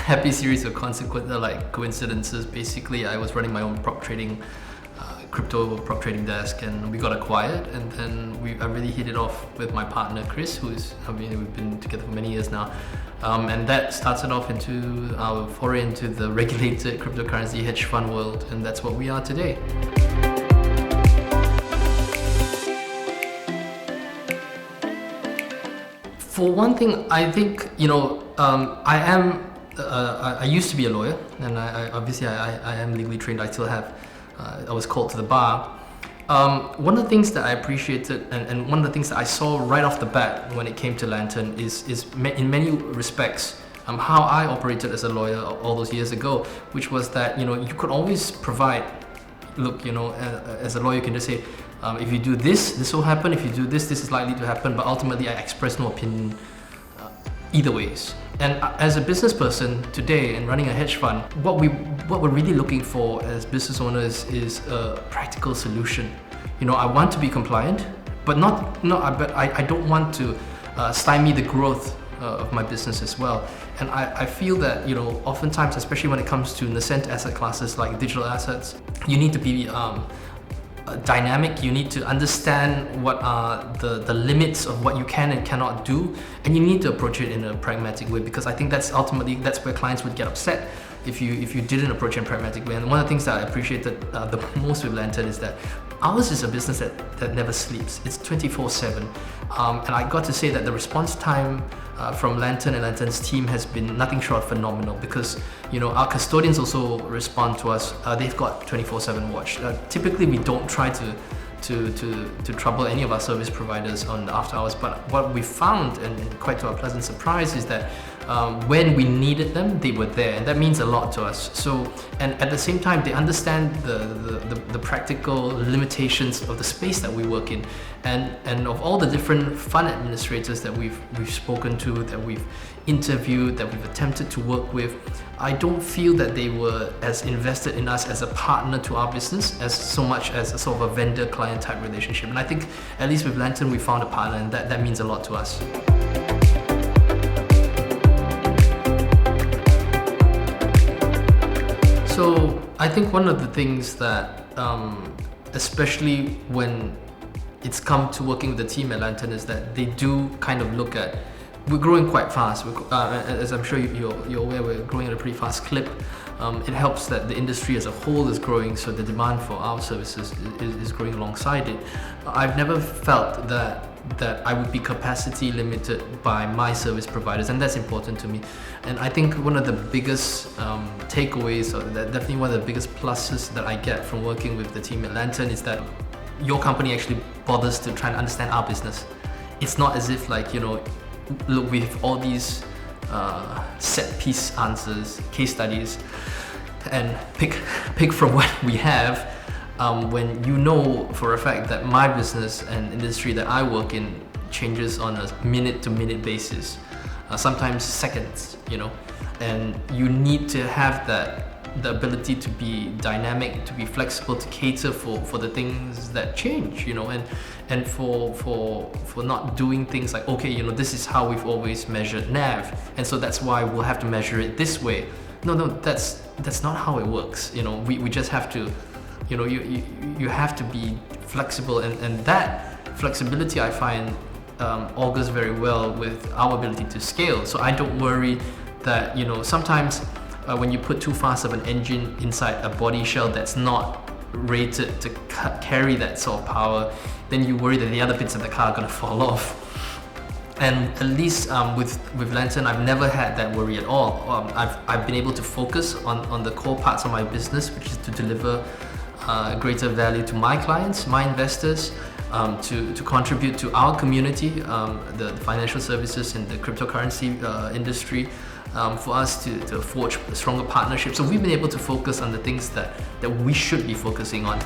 happy series of coincidences. Basically, I was running my own prop trading, crypto prop trading desk, and we got acquired. And then I really hit it off with my partner Chris, we've been together for many years now, and that started off into our foray into the regulated cryptocurrency hedge fund world, and that's what we are today. For one thing, I think, I used to be a lawyer, and I am legally trained. I was called to the bar. One of the things that I appreciated, and one of the things that I saw right off the bat when it came to Lanturn is in many respects how I operated as a lawyer all those years ago, which was that you could always provide. Look, as a lawyer, you can just say, if you do this, this will happen. If you do this, this is likely to happen. But ultimately, I express no opinion either ways. And as a business person today and running a hedge fund, what we're really looking for as business owners is a practical solution. I want to be compliant, but I don't want to stymie the growth of my business as well. And I feel that oftentimes, especially when it comes to nascent asset classes like digital assets, you need to be dynamic. You need to understand what are the limits of what you can and cannot do, and you need to approach it in a pragmatic way, because I think that's where clients would get upset if you didn't approach it in a pragmatic way. And one of the things that I appreciated the most with Lanturn is that ours is a business that never sleeps. It's 24/7, and I got to say that the response time from Lanturn and Lanturn's team has been nothing short of phenomenal, because our custodians also respond to us. They've got 24/7 watch. Typically, we don't try to trouble any of our service providers on the after hours, but what we found, and quite to our pleasant surprise, is that when we needed them, they were there, and that means a lot to us. So, and at the same time, they understand the practical limitations of the space that we work in, and of all the different fund administrators that we've spoken to, that we've interviewed, that we've attempted to work with. I don't feel that they were as invested in us as a partner to our business as so much as a sort of a vendor-client type relationship. And I think, at least with Lanturn, we found a partner, and that means a lot to us. So I think one of the things that, especially when it's come to working with the team at Lanturn, is that they do kind of look at, we're growing quite fast. As I'm sure you're aware, we're growing at a pretty fast clip. It helps that the industry as a whole is growing, so the demand for our services is growing alongside it. I've never felt that I would be capacity limited by my service providers, and that's important to me. And I think one of the biggest takeaways, or definitely one of the biggest pluses that I get from working with the team at Lanturn, is that your company actually bothers to try and understand our business. It's not as if look, we have all these set piece answers, case studies, and pick from what we have, when for a fact that my business and industry that I work in changes on a minute-to-minute basis, sometimes seconds, and you need to have the ability to be dynamic, to be flexible, to cater for the things that change, and for not doing things like, okay, this is how we've always measured NAV, and so that's why we'll have to measure it this way. No, that's not how it works. We just have to, you have to be flexible, and that flexibility, I find, augurs very well with our ability to scale. So I don't worry that, sometimes when you put too fast of an engine inside a body shell that's not rated to carry that sort of power, then you worry that the other bits of the car are going to fall off. And at least with Lanturn, I've never had that worry at all. I've been able to focus on the core parts of my business, which is to deliver greater value to my clients, my investors, to contribute to our community, the financial services and the cryptocurrency industry, for us to forge stronger partnerships. So we've been able to focus on the things that we should be focusing on.